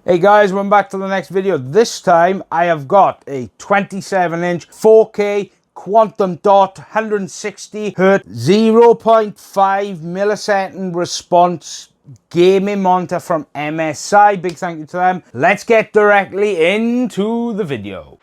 Hey guys, welcome back to the next video. This time I have got a 27-inch 4K quantum dot 160 Hz 0.5 millisecond response gaming monitor from MSI. Big thank you to them. Let's get directly into the video.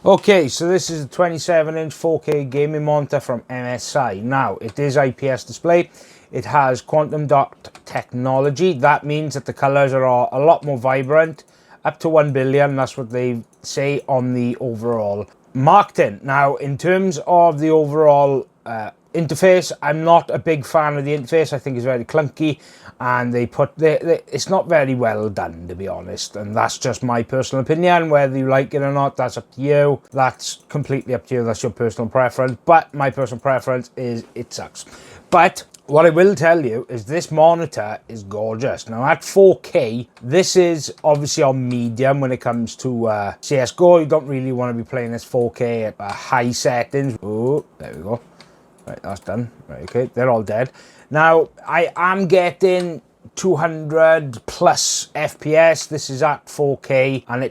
Okay, so this is a 27-inch 4K gaming monitor from MSI. Now, it is IPS display. It has quantum dot technology. That means that the colors are a lot more vibrant, up to 1 billion. That's what they say on the overall marketing. Now, in terms of the overall interface, I'm not a big fan of the interface. I think it's very clunky, and it's not very well done, to be honest, and that's just my personal opinion. Whether you like it or not, that's up to you. That's completely up to you. That's your personal preference, but my personal preference is it sucks. But what I will tell you is this monitor is gorgeous. Now at 4K, this is obviously on medium when it comes to CSGO. You don't really want to be playing this 4K at high settings. Oh, there we go. Right, that's done. Right, okay, they're all dead. Now, I am getting 200 plus FPS. This is at 4K, and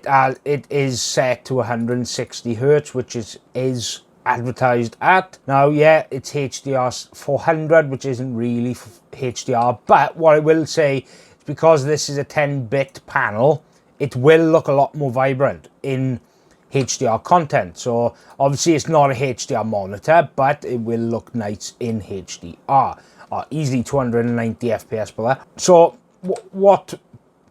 it is set to 160 Hz, which is advertised at. Now, yeah, it's HDR 400, which isn't really HDR, but what I will say is because this is a 10-bit panel, it will look a lot more vibrant in HDR content. So obviously it's not a HDR monitor, but it will look nice in HDR. Easily 290 FPS per there. So what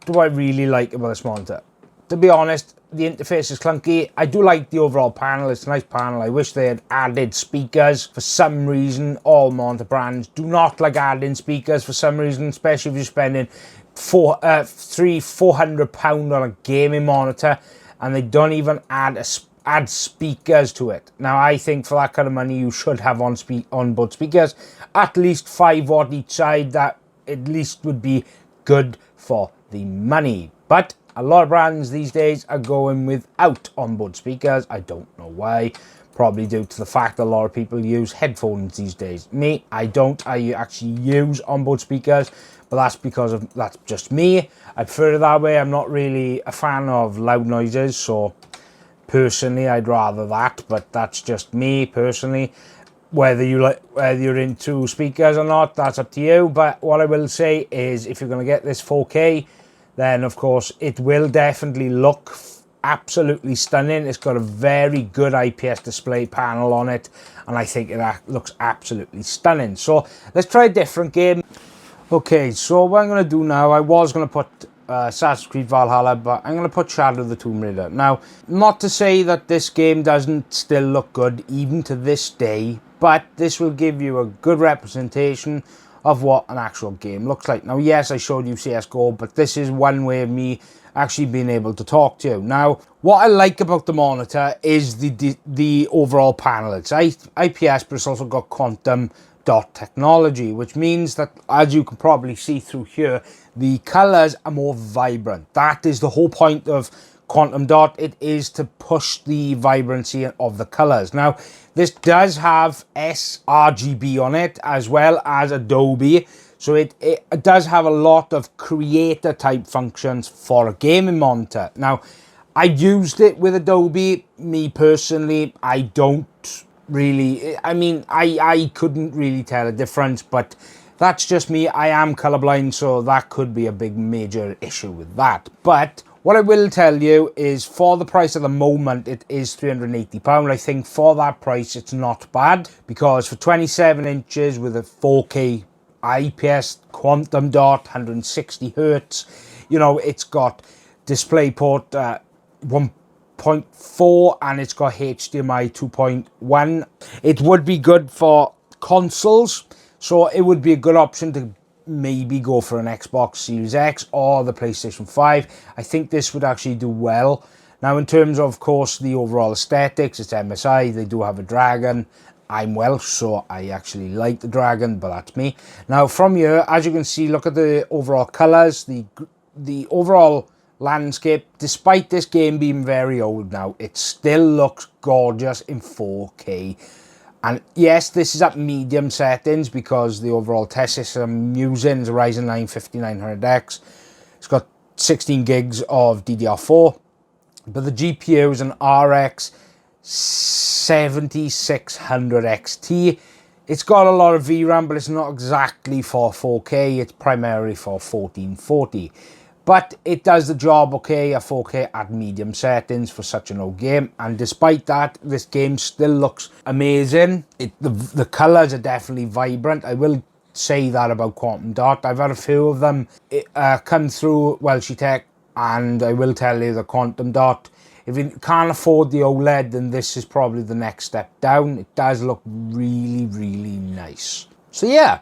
do I really like about this monitor? To be honest, the interface is clunky. I do like the overall panel. It's a nice panel. I wish they had added speakers. For some reason, all monitor brands do not like adding speakers for some reason, especially if you're spending £400 on a gaming monitor, and they don't even add speakers to it. Now, I think for that kind of money, you should have onboard speakers, at least 5 watt each side. That at least would be good for the money. But a lot of brands these days are going without onboard speakers. I don't know why. Probably due to the fact that a lot of people use headphones these days. Me, I don't. I actually use onboard speakers, but that's just me. I prefer it that way. I'm not really a fan of loud noises, so Personally, I'd rather that, but that's just me personally. Whether you're into speakers or not, that's up to you. But what I will say is, if you're going to get this 4K, then of course it will definitely look absolutely stunning. It's got a very good IPS display panel on it, and I think it looks absolutely stunning. So let's try a different game. Okay, so what I'm going to do now, I was going to put Assassin's Creed Valhalla, but I'm going to put Shadow of the Tomb Raider. Now, not to say that this game doesn't still look good even to this day, but this will give you a good representation of what an actual game looks like. Now, yes, I showed you CSGO, but this is one way of me actually being able to talk to you. Now, what I like about the monitor is the overall panel. It's IPS, but it's also got quantum dot technology, which means that, as you can probably see through here, the colors are more vibrant. That is the whole point of quantum dot. It is to push the vibrancy of the colors. Now, this does have sRGB on it, as well as Adobe, so it does have a lot of creator type functions for a gaming monitor. Now, I've used it with Adobe. Me personally, I don't really, I mean, I couldn't really tell a difference, but that's just me. I am colorblind, so that could be a big major issue with that. But what I will tell you is, for the price at the moment, it is £380. I think for that price, it's not bad, because for 27 inches with a 4K IPS quantum dot, 160 hertz, you know, it's got DisplayPort 1.4 and it's got HDMI 2.1. It would be good for consoles, so it would be a good option to maybe go for an Xbox Series X or the PlayStation 5. I think this would actually do well. Now, in terms of course, the overall aesthetics, it's MSI. They do have a dragon. I'm Welsh, so I actually like the dragon, but that's me. Now, from here, as you can see, look at the overall colors, the overall landscape. Despite this game being very old now, it still looks gorgeous in 4K. And yes, this is at medium settings, because the overall test system I'm using is a Ryzen 9 5900X. It's got 16 gigs of DDR4, but the GPU is an RX 7600 XT. It's got a lot of VRAM, but it's not exactly for 4K. It's primarily for 1440. But it does the job okay at 4K at medium settings for such an old game. And despite that, this game still looks amazing. The colors are definitely vibrant. I will say that about Quantum Dot. I've had a few of them come through WELSHYTECH, and I will tell you the Quantum Dot, if you can't afford the OLED, then this is probably the next step down. It does look really, really nice. So yeah.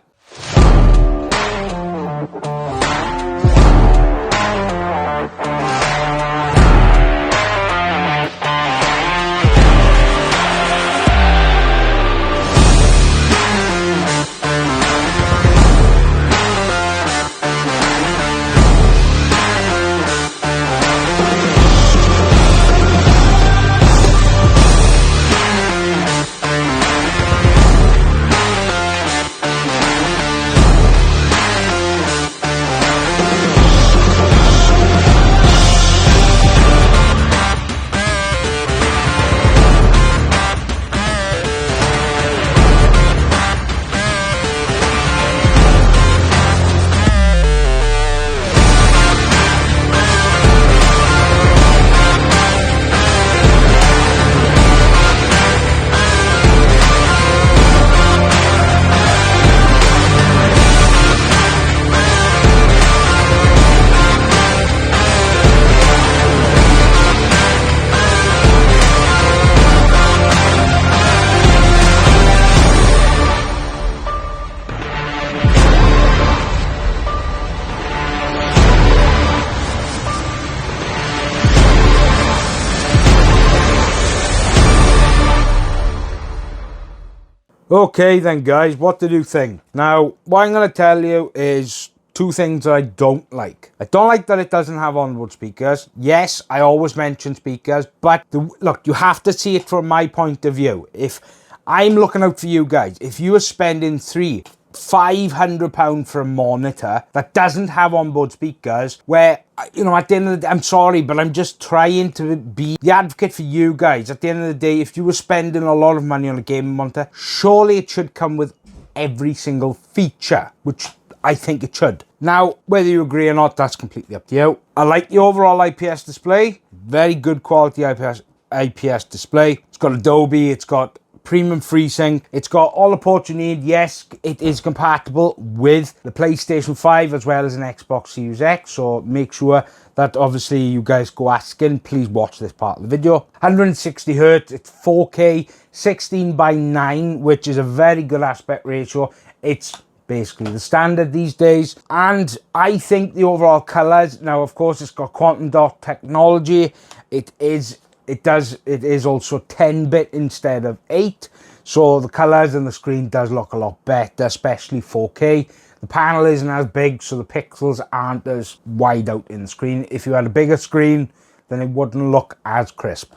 Okay then guys, what did you think? Now, what I'm going to tell you is two things that I don't like. I don't like that it doesn't have onboard speakers. Yes, I always mention speakers, but look, you have to see it from my point of view. If I'm looking out for you guys, if you are spending £300, £500 for a monitor that doesn't have onboard speakers, where, you know, at the end of the day, I'm sorry, but I'm just trying to be the advocate for you guys. At the end of the day, if you were spending a lot of money on a gaming monitor, surely it should come with every single feature, which I think it should. Now, whether you agree or not, that's completely up to you. I like the overall IPS display. Very good quality IPS display. It's got Adobe, it's got Premium FreeSync. It's got all the ports you need. Yes, it is compatible with the PlayStation 5 as well as an Xbox Series X. So make sure that obviously you guys go asking. Please watch this part of the video. 160 Hz, it's 4K, 16:9, which is a very good aspect ratio. It's basically the standard these days. And I think the overall colors, now of course it's got quantum dot technology. It is also 10-bit instead of 8. So the colors and the screen does look a lot better, especially 4K. The panel isn't as big, so the pixels aren't as wide out in the screen. If you had a bigger screen, then it wouldn't look as crisp.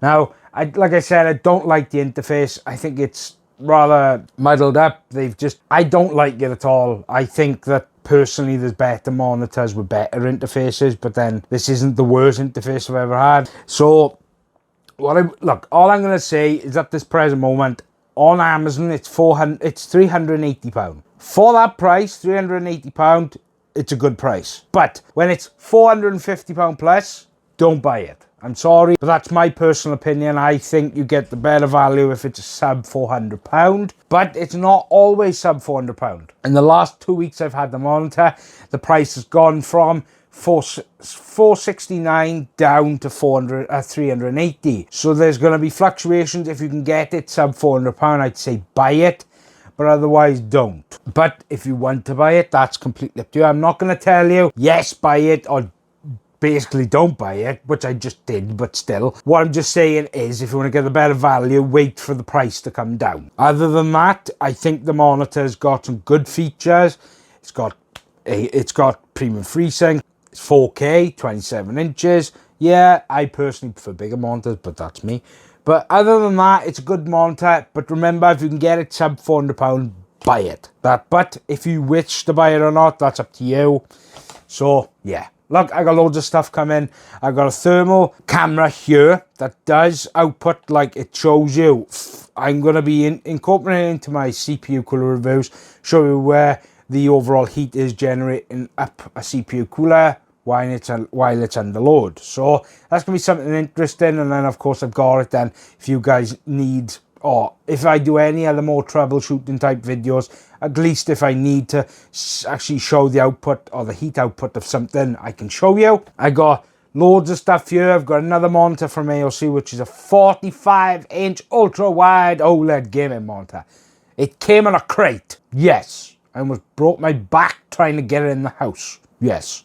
Now, like I said, I don't like the interface. I think it's rather muddled up. I don't like it at all. I think that personally there's better monitors with better interfaces, but then this isn't the worst interface I've ever had. So look, all I'm going to say is at this present moment on Amazon it's £380. For that price, £380, it's a good price. But when it's £450 plus, don't buy it. I'm sorry, but that's my personal opinion. I think you get the better value if it's a sub £400, but it's not always sub £400. In the last 2 weeks I've had the monitor, the price has gone from $469 down to $380. So there's going to be fluctuations. If you can get it sub £400, I'd say buy it, but otherwise don't. But if you want to buy it, that's completely up to you. I'm not going to tell you yes, buy it, or basically don't buy it, which I just did, but still. What I'm just saying is, if you want to get a better value, wait for the price to come down. Other than that, I think the monitor's got some good features. It's got Premium FreeSync. It's 4K, 27 inches. Yeah, I personally prefer bigger monitors, but that's me. But other than that, it's a good monitor. But remember, if you can get it sub £400, buy it. But if you wish to buy it or not, that's up to you. So, yeah. Look, I got loads of stuff coming. I got a thermal camera here that does output like it shows you. I'm going to be incorporating into my CPU cooler reviews, show you where the overall heat is generating up a CPU cooler while it's under load. So that's going to be something interesting. And then, of course, I've got it then if you guys need, or if I do any other more troubleshooting type videos, at least if I need to actually show the output or the heat output of something, I can show you. I got loads of stuff here. I've got another monitor from AOC, which is a 45-inch ultra-wide OLED gaming monitor. It came in a crate. Yes. I almost broke my back trying to get it in the house. Yes.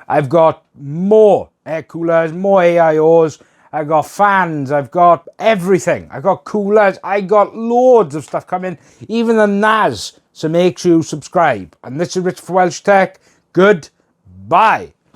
I've got more air coolers, more AIOs. I got fans, I've got everything. I got coolers, I got loads of stuff coming, even the NAS. So make sure you subscribe. And this is Rich for Welsh Tech. Goodbye.